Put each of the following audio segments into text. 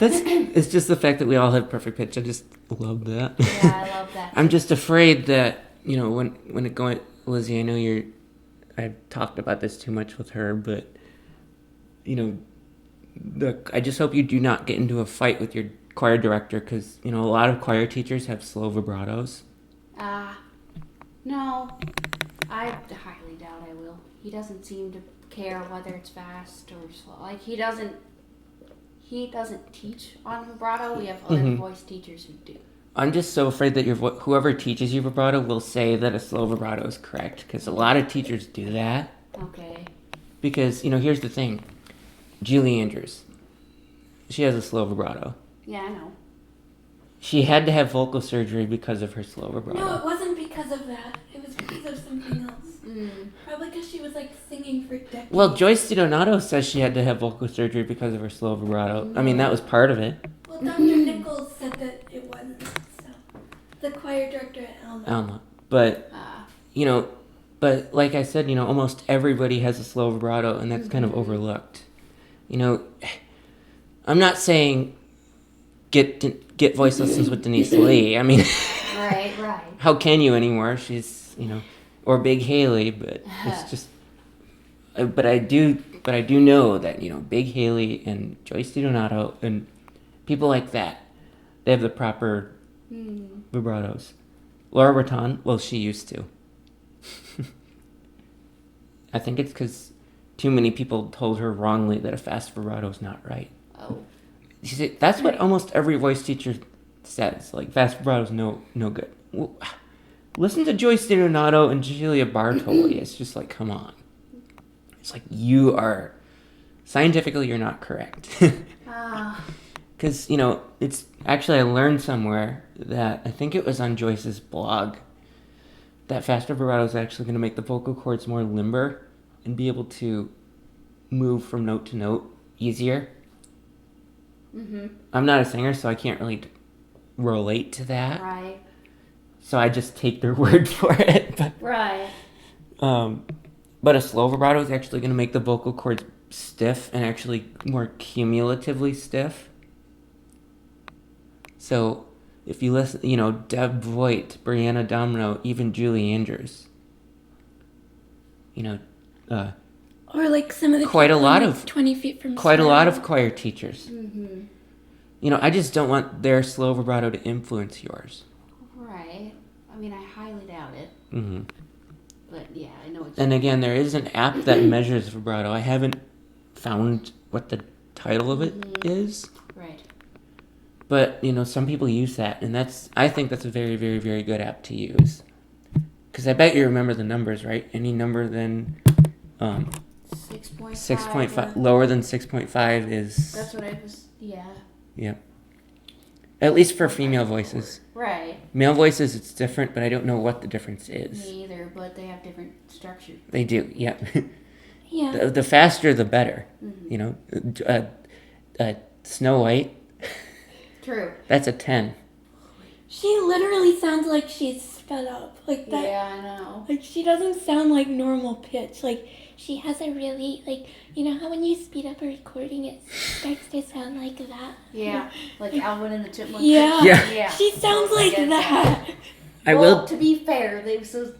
It's just the fact that we all have perfect pitch. I just love that. Yeah, I love that. I'm just afraid that, when it going, Lizzie, I know I've talked about this too much with her, but, I just hope you do not get into a fight with your choir director, because, a lot of choir teachers have slow vibratos. No, I highly doubt I will. He doesn't seem to care whether it's fast or slow. Like, he doesn't teach on vibrato. We have other voice teachers who do. I'm just so afraid that whoever teaches you vibrato will say that a slow vibrato is correct, because a lot of teachers do that. Okay. Because, here's the thing. Julie Andrews, she has a slow vibrato. Yeah, I know. She had to have vocal surgery because of her slow vibrato. No, it wasn't because of that. It was because of something else. Probably because she was singing for decades. Well, Joyce DiDonato says she had to have vocal surgery because of her slow vibrato. I mean, that was part of it. Well, Dr. Nichols said that it wasn't. So, the choir director at Alma. But, but like I said, almost everybody has a slow vibrato, and that's kind of overlooked. I'm not saying get voice lessons with Denise Lee. I mean, right. How can you anymore? She's, or Big Hailey, but it's just. But I do know that Big Hailey and Joyce DiDonato and people like that, they have the proper vibratos. Laura Breton, well, she used to. I think it's because too many people told her wrongly that a fast vibrato is not right. Oh. You see, that's what almost every voice teacher says. Like, fast vibrato is no good. Well, listen to Joyce DiDonato and Julia Bartoli. It's just like, come on. It's like, scientifically, you're not correct. Because, it's actually, I learned somewhere that, I think it was on Joyce's blog, that faster vibrato is actually going to make the vocal cords more limber and be able to move from note to note easier. I'm not a singer, so I can't really relate to that. Right. So I just take their word for it. But, right. But a slow vibrato is actually going to make the vocal cords stiff and actually more cumulatively stiff. So if you listen, Deb Voigt, Brianna Domino, even Julie Andrews, or some of the quite a lot of 20 feet from quite a lot of choir teachers. Mm-hmm. I just don't want their slow vibrato to influence yours. Right. I mean, I highly doubt it. Mm-hmm. But yeah, I know. And again, there is an app that measures vibrato. I haven't found what the title of it is. Right. But, some people use that, and I think that's a very, very, very good app to use. Because I bet you remember the numbers, right? Any number than 6.5. 6.5, lower than 6.5 is... That's what I was, yeah. Yeah. At least for female voices. Right. Male voices, it's different, but I don't know what the difference is. Me either, but they have different structure. They do, yeah. Yeah. The faster, the better. Mm-hmm. Snow White... True. That's a 10. She literally sounds like she's sped up. Like that. Yeah, I know. Like, she doesn't sound like normal pitch. Like, she has a really, how when you speed up a recording, it starts to sound like that? Yeah, like Alvin and the Chipmunks. Yeah. She sounds like that. To be fair,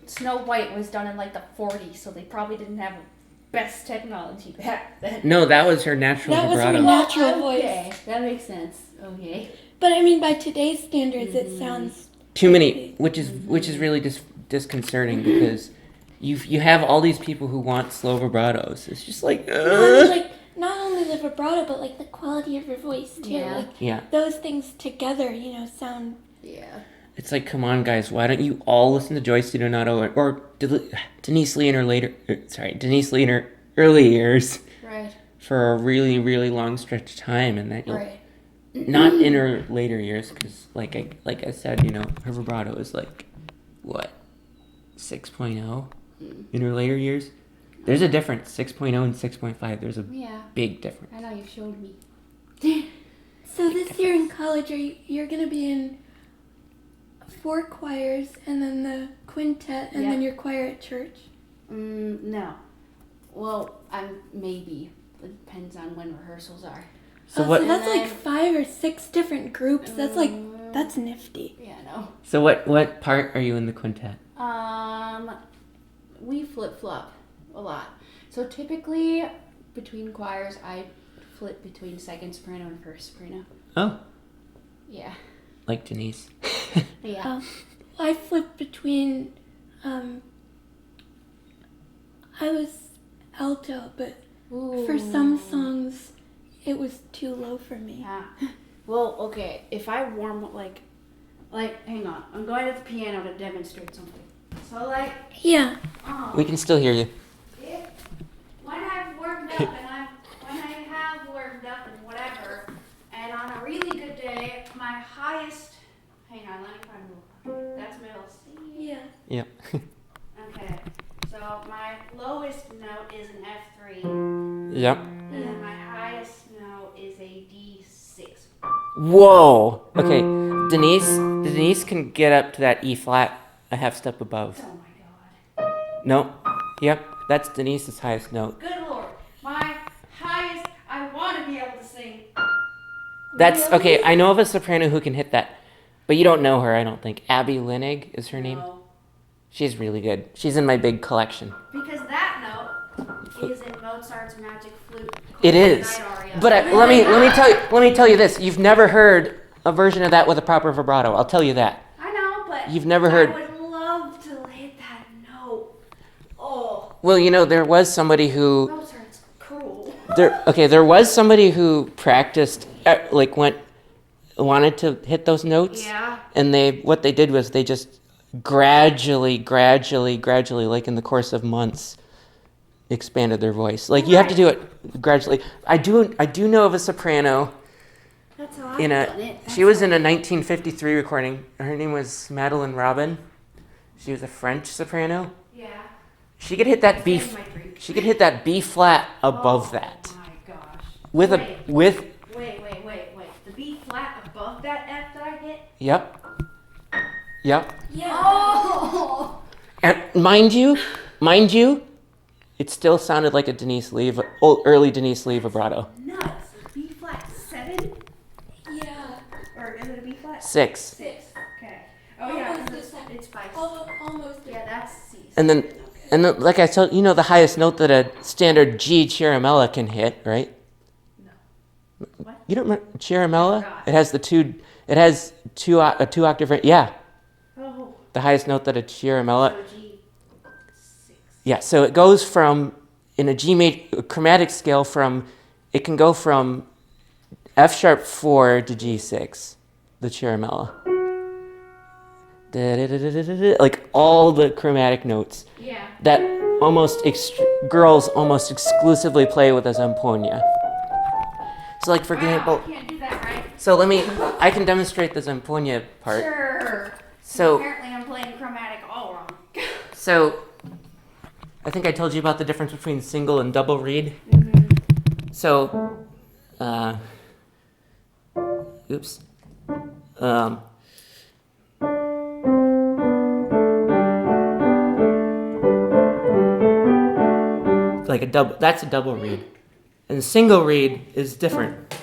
Snow White was done in the 40s, so they probably didn't have best technology back then. No, that was her natural vibrato. That was her natural voice. Okay, that makes sense. Okay. But I mean, by today's standards, it sounds too many, which is really disconcerting because you have all these people who want slow vibratos. It's just like not only the vibrato, but the quality of your voice too. Yeah. Those things together, sound. Yeah. It's like, come on, guys, why don't you all listen to Joyce DiDonato or Denise Lee in her early years, right, for a really, really long stretch of time, and that you'll. Right. Not in her later years, because like I said, her vibrato is 6.0 in her later years. There's a difference, 6.0 and 6.5. There's a big difference. I know, you showed me. So this year in college, you're going to be in 4 choirs, and then the quintet, and then your choir at church? No. Well, maybe. It depends on when rehearsals are. So So that's like 5 or 6 different groups. That's nifty. Yeah, no. So what part are you in the quintet? We flip-flop a lot. So typically, between choirs, I flip between second soprano and first soprano. Oh, Yeah. like Denise. Yeah. I flipped between. I was alto, but for some songs, it was too low for me. Yeah. Well, okay. If I warm like, hang on. I'm going to the piano to demonstrate something. So like. Yeah. We can still hear you. When I've warmed up and whatever, and on a really good day, my highest. Hang on, let me find. That's middle C. Yeah. Yeah. Okay. So my lowest note is an F3. Yep. And then my highest note is a D6. Whoa. Okay. Denise can get up to that E flat a half step above. Oh my god. No. Yep. That's Denise's highest note. Good lord. My highest, I want to be able to sing. That's Really? okay. I know of a soprano who can hit that, but you don't know her, I don't think. Abby Linig is her name. No. She's really good. She's in my big collection. Because that note is in Mozart's Magic Flute. It is. Night Aria. But let me tell you this. You've never heard a version of that with a proper vibrato. I'll tell you that. I know, but You've never heard. I would love to hit that note. Oh, Well, you know, there was somebody who Mozart's cool. there was somebody who practiced wanted to hit those notes. Yeah. And what they did was they just gradually, like in the course of months, expanded their voice. Like you have to do it gradually. I do know of a soprano. That's how I've done it. She was in a 1953 recording. Her name was Madeleine Robin. She was a French soprano. Yeah. She could hit that B. Save my drink. She could hit that B flat above that. Oh my gosh. With Wait. The B flat above that F that I hit? Yep. Yeah. Oh! And mind you, it still sounded like a early Denise Lee vibrato. Nuts. B flat 7? Yeah. Or is it a B flat? 6. 6. Okay. Oh yeah, Almost it's, the same. it's 5. Almost. Yeah, that's C. And then, like I told you, the highest note that a standard G ciaramelle can hit, right? No. What? You don't remember ciaramelle? Forgot. It has a 2 octave range. Yeah, Oh. the highest note that a ciaramelle. So G6. Yeah, so it goes from in a G major chromatic scale it can go from F sharp 4 to G6, the ciaramelle. Like all the chromatic notes Yeah. that girls almost exclusively play with a zampogne. So like for example, I can't do that, right? so I can demonstrate the zampogne part. Sure. So Apparently I'm playing chromatic all wrong. So I think I told you about the difference between single and double reed. So, oops. That's a double reed. And single reed is different.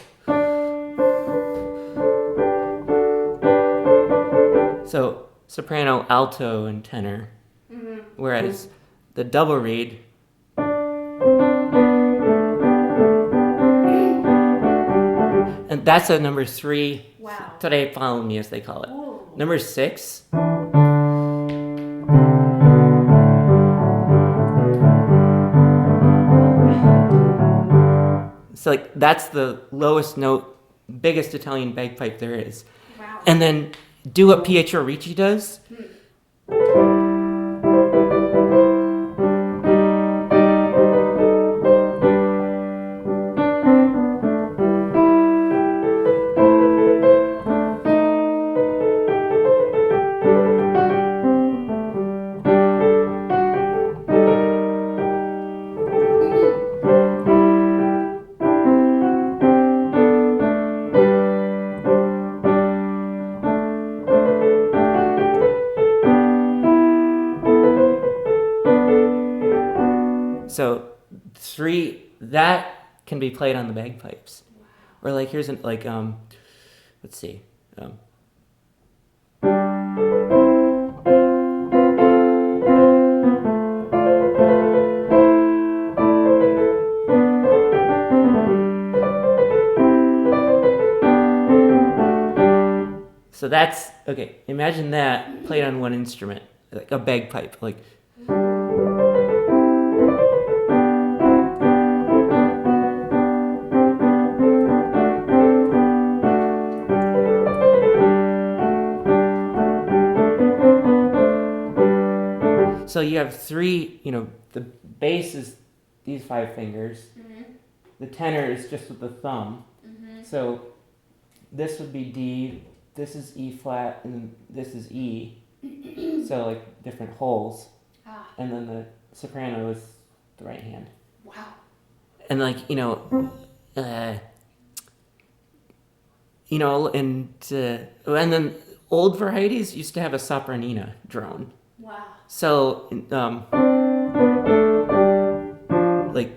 So soprano, alto, and tenor. Whereas the double reed and that's a number 3. Wow. Today follow me as they call it. Whoa. Number 6. So like that's the lowest note, biggest Italian bagpipe there is. Wow. And then do what Pietro Ricci does. So 3, that can be played on the bagpipes. Or like here's an like let's see. So that's okay. Imagine that played on one instrument, like a bagpipe, like. So you have three, the bass is these 5 fingers. Mm-hmm. The tenor is just with the thumb. Mm-hmm. So this would be D, this is E flat, and this is E. So like different holes. Ah. And then the soprano is the right hand. Wow. And like, and then old varieties used to have a sopranina drone. Wow. So, like,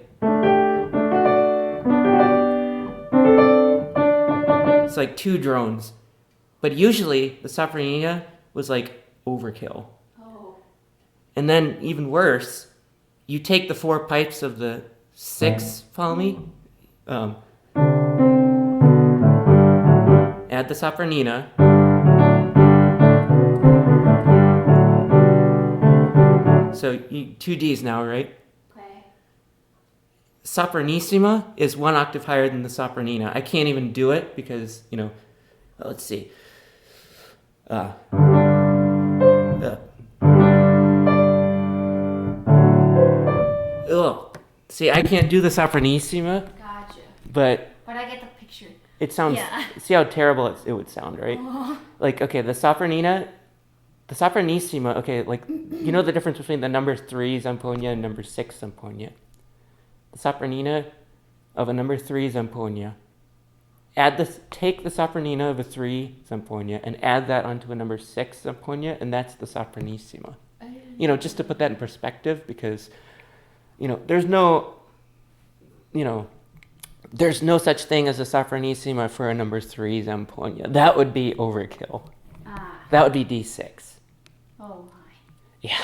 it's like 2 drones. But usually the sopranina was like overkill. Oh. And then even worse, you take the 4 pipes of the 6, follow me? Add the sopranina. So 2 Ds now, right? Okay. Sopranissima is 1 octave higher than the sopranina. I can't even do it because, let's see. See, I can't do the sopranissima. Gotcha. But I get the picture. It sounds, see how terrible it would sound, right? Like, okay, the sopranissima, okay, like, the difference between the number 3 zampogne and number 6 zampogne. The sopranina of a number 3 zampogne. Take the sopranina of a 3 zampogne and add that onto a number 6 zampogne, and that's the sopranissima. Just to put that in perspective, because, there's no such thing as a sopranissima for a number 3 zampogne. That would be overkill. That would be D6. Oh my. Yeah.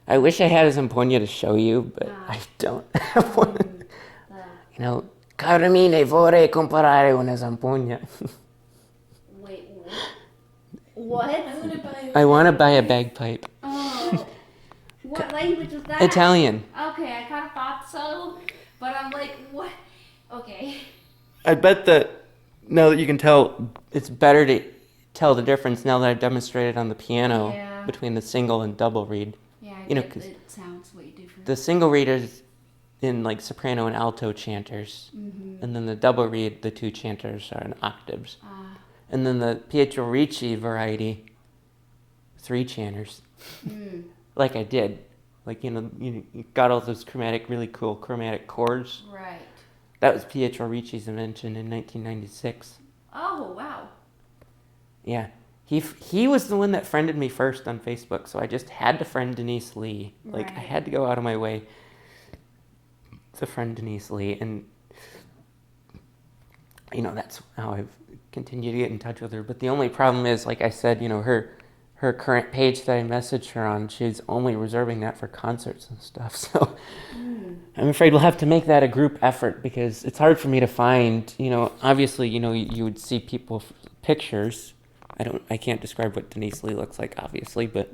I wish I had a zampogne to show you, but I don't have one. Carmine, vorrei comprare una zampogne. Wait, what? I want to buy a bagpipe. Oh. What language is that? Italian. Okay, I kind of thought so, but I'm like, what? Okay. I bet that now that you can tell, it's better to tell the difference now that I've demonstrated on the piano between the single and double reed. Yeah, it sounds way different. The single reed is in like soprano and alto chanters, and then the double reed, the 2 chanters are in octaves, and then the Pietro Ricci variety, 3 chanters. Like I did, like you got all those really cool chromatic chords. Right. That was Pietro Ricci's invention in 1996. Oh, wow. Yeah. He was the one that friended me first on Facebook, so I just had to friend Denise Lee. Like, I had to go out of my way to friend Denise Lee, and, that's how I've continued to get in touch with her. But the only problem is, like I said, her current page that I messaged her on, she's only reserving that for concerts and stuff, so... I'm afraid we'll have to make that a group effort because it's hard for me to find, obviously, you would see people's pictures. I can't describe what Denise Lee looks like, obviously, but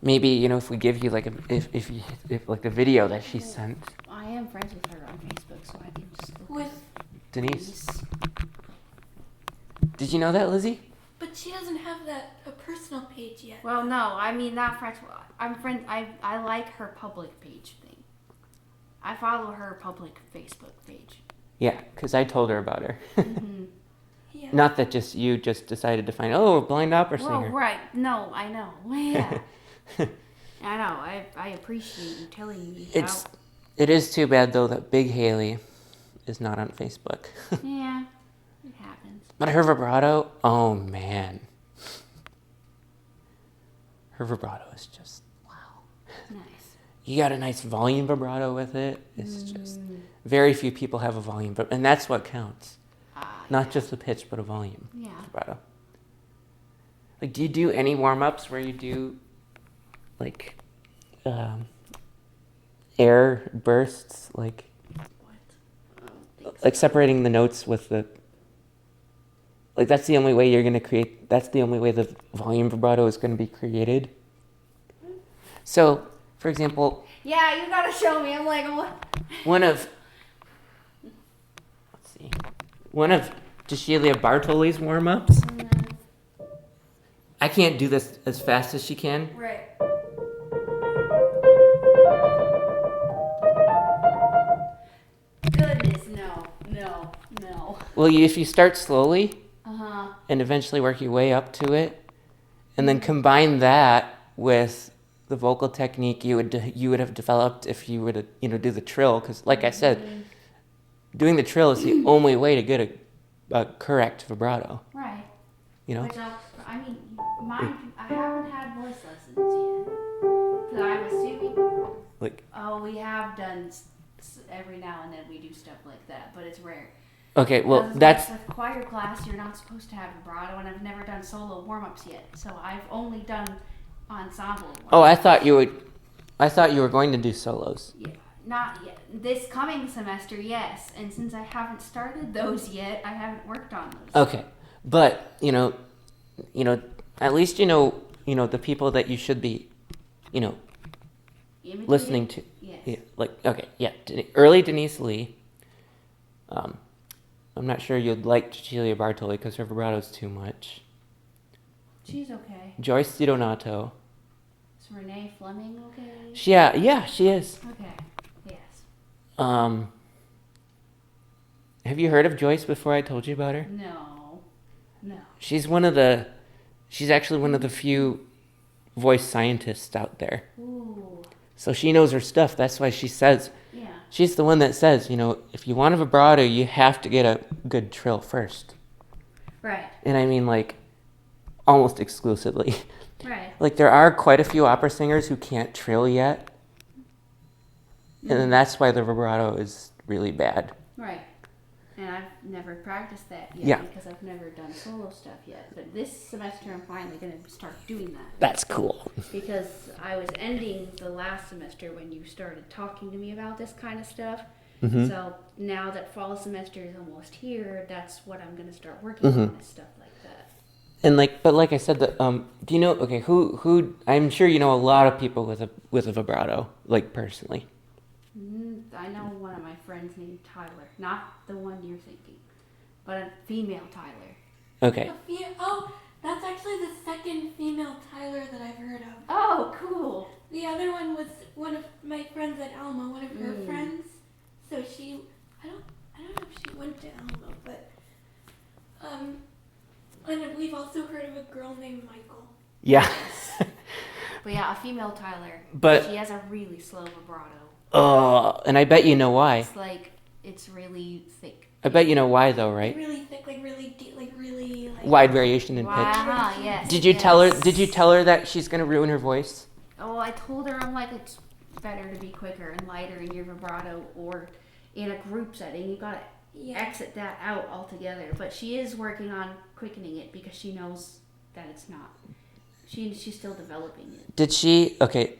maybe, if we give you like if like a video that she sent. I am friends with her on Facebook, so I can just look with Denise. Did you know that, Lizzie? But she doesn't have a personal page yet. Well, no, I mean not friends. I'm friends. I like her public page thing. I follow her public Facebook page. Yeah, because I told her about her. Yeah. Not that you just decided to find, a blind opera singer. Right. No, I know. Yeah. I know. I appreciate you telling me. It is too bad, though, that Big Hailey is not on Facebook. Yeah, it happens. But her vibrato, oh, man. Her vibrato is just, wow. Nice. you got a nice volume vibrato with it. It's just very few people have a volume, and that's what counts. Not just the pitch, but a volume vibrato. Like, do you do any warm-ups where you do, like, air bursts, like separating the notes with the, like, that's the only way you're going to create, that's the only way the volume vibrato is going to be created. So, for example... Yeah, you gotta show me. I'm like, what? One of Cecilia Bartoli's warm-ups. I can't do this as fast as she can. Right. Goodness, no. Well, if you start slowly and eventually work your way up to it, and then combine that with the vocal technique you would have developed if you were to do the trill, because like I said, doing the trill is the only way to get a correct vibrato. Right. You know. Which I haven't had voice lessons yet. Because I'm assuming. Like. Oh, we have done every now and then we do stuff like that, but it's rare. Okay, well that's with choir class. You're not supposed to have vibrato, and I've never done solo warm-ups yet, so I've only done ensemble warm-ups. Oh, I thought you were going to do solos. Yeah, not yet. This coming semester, yes, and since I haven't started those yet, I haven't worked on those. Okay, but at least the people that you should be, Imitating? listening to. Yes. Yeah, like, okay, yeah, early Denise Lee. I'm not sure you'd like Cecilia Bartoli because her vibrato's too much. She's okay. Joyce DiDonato. Is Renee Fleming okay? Yeah, she is. Okay. Yes. Have you heard of Joyce before I told you about her? No. She's actually one of the few voice scientists out there. Ooh. So she knows her stuff. That's why she says, Yeah. she's the one that says, if you want a vibrato, you have to get a good trill first. Right. And I mean, like, almost exclusively. Right. Like, there are quite a few opera singers who can't trill yet. And then that's why the vibrato is really bad. Right. And I've never practiced that yet because I've never done solo stuff yet. But this semester I'm finally going to start doing that. That's cool. Because I was ending the last semester when you started talking to me about this kind of stuff. Mm-hmm. So now that fall semester is almost here, that's what I'm going to start working on is stuff like that. And like I said, do you know? Okay, who? I'm sure you know a lot of people with a vibrato, like personally. I know one of my friends named Tyler, not the one you're thinking, but a female Tyler. Okay. That's actually the second female Tyler that I've heard of. Oh, cool. The other one was one of my friends at Alma, one of her friends. So I don't know if she went to Alma, but and we've also heard of a girl named Michael. Yeah. But yeah, a female Tyler. But she has a really slow vibrato. And I bet you know why. It's really thick. I bet you know why though, right? Really thick, like really deep, like really like wide variation in pitch. Yes. Did you tell her that she's gonna ruin her voice? Oh, I told her I'm like, it's better to be quicker and lighter in your vibrato, or in a group setting you gotta exit that out altogether. But she is working on quickening it because she knows that it's not. She's still developing it. Did she? Okay.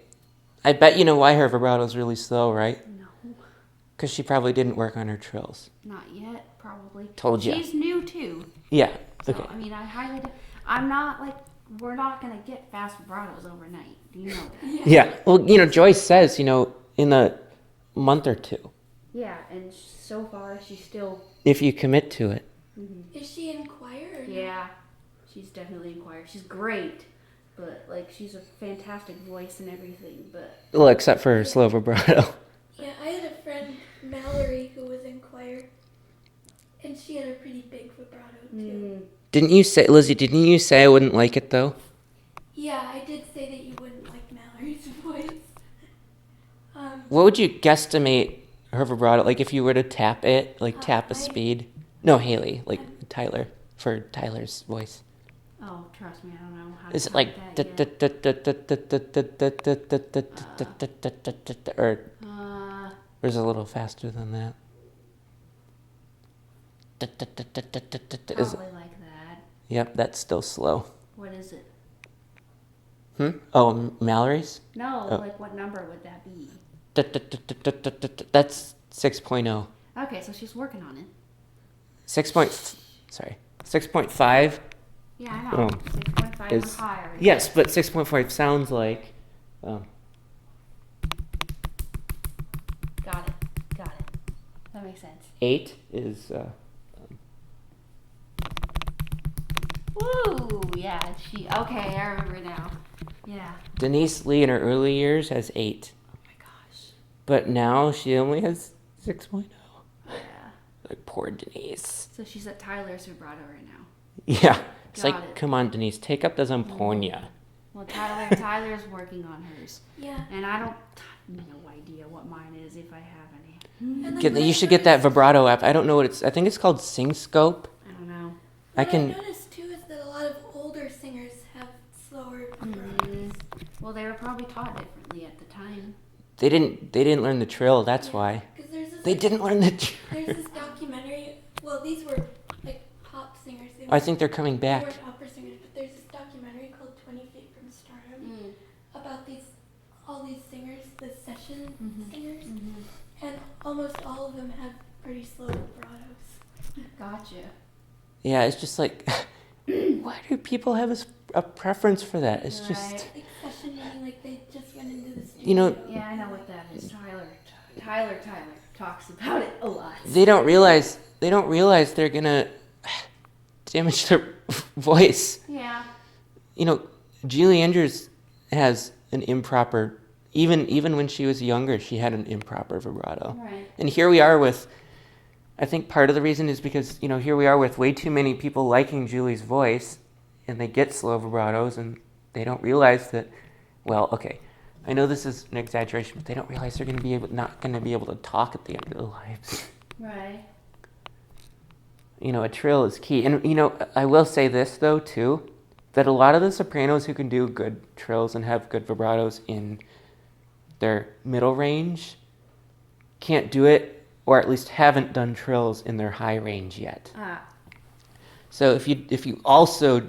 I bet you know why her vibrato is really slow, right? No. Because she probably didn't work on her trills. Not yet, probably. Told you. She's new too. Yeah. So, Okay. I mean, I'm not like, we're not going to get fast vibratos overnight. Do you know that? Yeah. Well, Joyce says, in a month or two. Yeah, and so far she's still... If you commit to it. Mm-hmm. Is she in choir? Or yeah, she's definitely in choir. She's great. But, she's a fantastic voice and everything, but... Well, except for her slow vibrato. Yeah, I had a friend, Mallory, who was in choir. And she had a pretty big vibrato, too. Didn't you say I wouldn't like it, though? Yeah, I did say that you wouldn't like Mallory's voice. What would you guesstimate her vibrato, like if you were to tap it, tap a speed? No, Hailey, Tyler, for Tyler's voice. Oh, trust me, I don't know how to Is it count like that yet. or is it a little faster than that? Is it? Probably like that. Yep, that's still slow. What is it? Oh, Mallory's? No, Oh. like what number would that be? That's 6.0. Okay, so she's working on it. 6.5. Yeah, I know. Oh. 6.5 or Is higher. yes, but 6.5 sounds like. Got it. That makes sense. 8 is. Woo! Yeah, okay, I remember now. Yeah. Denise Lee in her early years has 8, Oh my gosh. but now she only has 6.0. Yeah. Like poor Denise. So she's at Tyler's vibrato right now. Yeah, it's Got like, it. come on, Denise, take up the zampogne. Well, Tyler's working on hers. Yeah. And I don't no idea what mine is if I have any. And then You should get that vibrato app. I don't know what it's. I think it's called SingScope. I don't know. I What can. I noticed too is that a lot of older singers have slower vibratos. Well, they were probably taught differently at the time. They didn't learn the trill. That's why. Because there's this, They didn't learn the trill. There's this documentary. Well, these were like pop singers. They I think they're coming they back. weren't opera singers, but there's this documentary called 20 Feet from Stardom about all these singers, the session singers, and almost all of them have pretty slow vibratos. Gotcha. Yeah, it's just like, why do people have a preference for that? It's just, Right. Like session meaning like they just went into the studio. you know, Yeah, I know what that is. Tyler talks about it a lot. they don't realize they're gonna damage their voice. Yeah. You know, Julie Andrews has an improper. Even when she was younger, she had an improper vibrato. Right. And here we are with. I think part of the reason is because here we are with way too many people liking Julie's voice, and they get slow vibratos, and they don't realize that. Well, okay, I know this is an exaggeration, but they don't realize they're not going to be able to talk at the end of their lives. Right. A trill is key. And, I will say this, though, too, that a lot of the sopranos who can do good trills and have good vibratos in their middle range can't do it, or at least haven't done trills in their high range yet. So if you also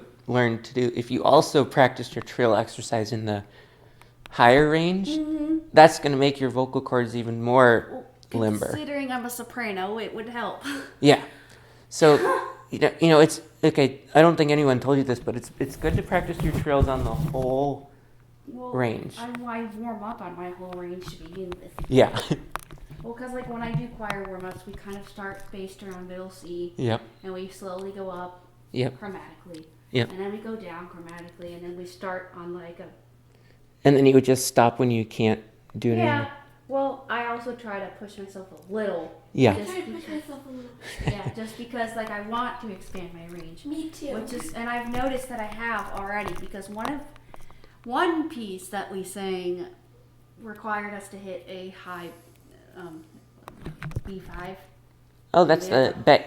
practice your trill exercise in the higher range, that's going to make your vocal cords even more limber. Considering I'm a soprano, it would help. Yeah. So, it's okay. I don't think anyone told you this, but it's good to practice your trills on the whole range. I warm up on my whole range to begin with. Yeah. Well, because like when I do choir warm-ups, we kind of start based around middle C. Yep. And we slowly go up chromatically. Yep. And then we go down chromatically, and then we start on like a... And then you would just stop when you can't do it anymore. Well, I also try to push myself a little. Yeah. I try to push myself a little. Yeah, just because like I want to expand my range. Me too. And I've noticed that I have already, because one piece that we sang required us to hit a high B5. Oh, that's the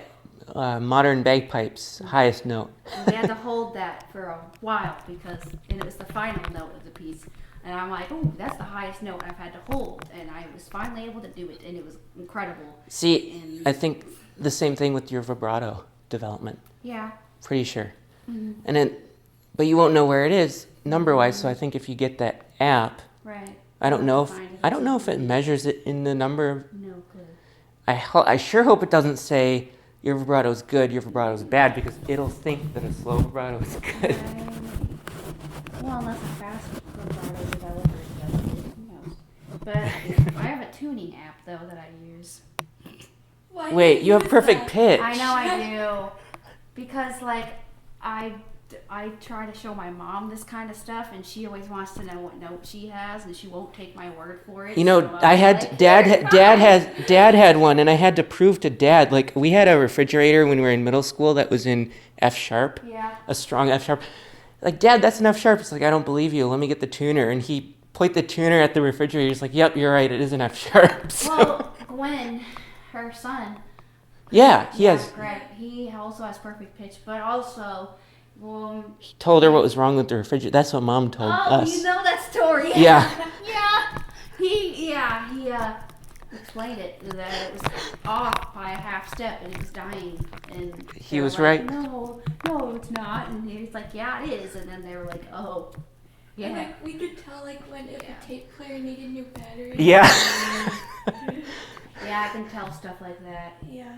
modern bagpipes' highest note. And we had to hold that for a while and it was the final note of the piece. And I'm like, oh, that's the highest note I've had to hold. And I was finally able to do it, and it was incredible. See, And I think the same thing with your vibrato development. yeah. Pretty sure. But you won't know where it is number-wise. So I think if you get that app, Right. I don't know Find if it measures it in the number. No clue. I sure hope it doesn't say your vibrato's good, your vibrato's bad, because it'll think that a slow vibrato is good. Well, unless a fast vibrato developer does it, who knows? But I have a tuning app though that I use. Why Wait, do you have use perfect that? pitch. I know I do, because like I try to show my mom this kind of stuff, and she always wants to know what note she has, and she won't take my word for it. So I had like, dad had one, and I had to prove to dad. Like, we had a refrigerator when we were in middle school that was in F sharp, a strong F sharp. Like, Dad, that's an F sharp. It's like, I don't believe you. Let me get the tuner. And he put the tuner at the refrigerator. He's like, yep, you're right. It is an F sharp. So, well, Gwen, her son. yeah, he has. Right. He also has perfect pitch, but also He told her what was wrong with the refrigerator. That's what Mom told us. You know that story. Yeah. Yeah. He explained it that it was off by a half step and it was dying. And He was like, right. No, it's not. And he was like, yeah, it is. And then they were like, oh. Yeah. And like we could tell like when if a tape player needed new batteries. Yeah. Yeah, I can tell stuff like that. Yeah.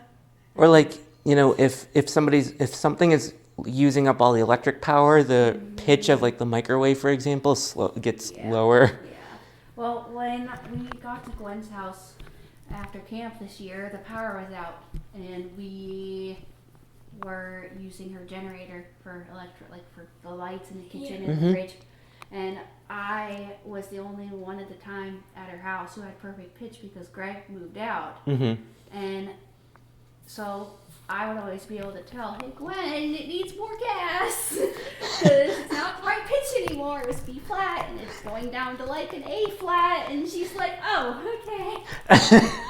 Or like, you know, if something is using up all the electric power, the pitch of like the microwave, for example, gets lower. Yeah. Well, when we got to Gwen's house after camp this year, the power was out, and we were using her generator for for the lights in the kitchen and the fridge. And I was the only one at the time at her house who had perfect pitch because Greg moved out. Mm-hmm. And so I would always be able to tell, hey Gwen, it needs more gas because it's not the right pitch anymore. It was B flat and it's going down to like an A flat. And she's like, oh,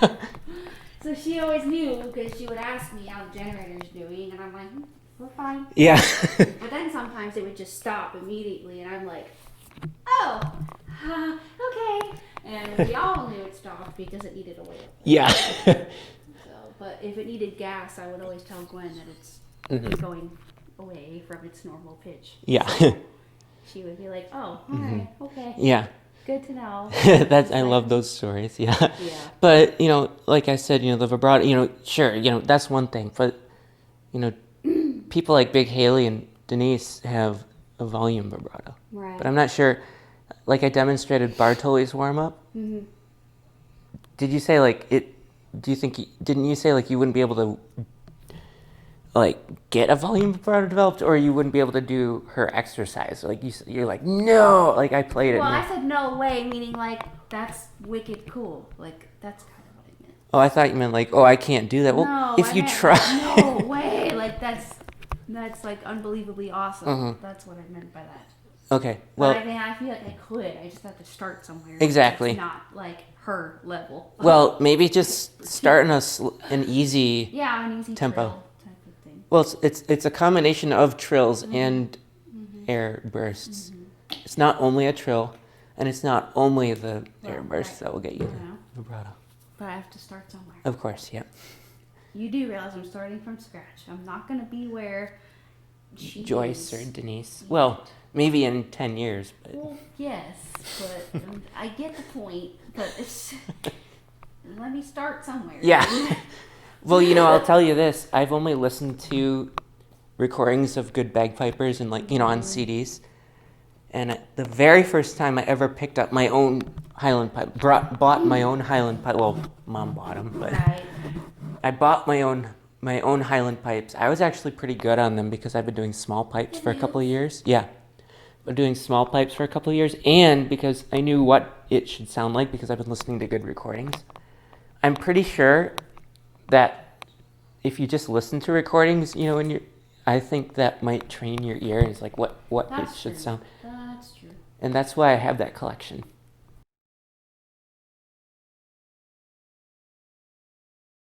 okay. So she always knew because she would ask me how the generator's doing, and I'm like, we're fine. Yeah. But then sometimes it would just stop immediately, and I'm like, oh, okay. And we all knew it stopped because it needed oil. Yeah. But if it needed gas, I would always tell Gwen that it's going away from its normal pitch. Yeah. So she would be like, oh, all right, okay. Yeah. Good to know. I love those stories. Yeah. Yeah. But, you know, like I said, you know, the vibrato, you know, sure, you know, that's one thing. But, you know, people like Big Hailey and Denise have a volume vibrato. Right. But I'm not sure, like I demonstrated Bartoli's warm-up. Mm-hmm. Did you say like it, didn't you say like you wouldn't be able to like get a volume vibrato developed, or you wouldn't be able to do her exercise? Like you're like, no, like I played it. Well, I said no way, meaning like that's wicked cool. Like that's kind of what I meant. Oh, I thought you meant like, oh, I can't do that. Well, No, if I you meant, try. No way. Like that's like unbelievably awesome. That's what I meant by that. Okay, well, But I mean, I feel like I could. I just have to start somewhere. Exactly. It's not like her level. well, maybe just start in an easy. Yeah, an easy tempo. trill type of thing. Well, it's a combination of trills and air bursts. It's not only a trill, and it's not only the air bursts that will get you the vibrato. But I have to start somewhere. Of course, yeah. You do realize I'm starting from scratch. I'm not going to be where she Joyce is. or Denise. Well, maybe in 10 years, but Well, yes, but I get the point. But it's let me start somewhere. yeah. Well, you know, I'll tell you this. I've only listened to recordings of good bagpipers and like, you know, on CDs. And the very first time I ever picked up my own Highland pipe, bought my own Highland pipe. Well, Mom bought them, but Right. I bought my own Highland pipes. I was actually pretty good on them because I've been doing small pipes for a couple of years. Yeah. Been doing small pipes for a couple of years, and because I knew what it should sound like because I've been listening to good recordings. I'm pretty sure that if you just listen to recordings, you know, I think that might train your ear. It's like what it That's should true. sound. That's true. And that's why I have that collection.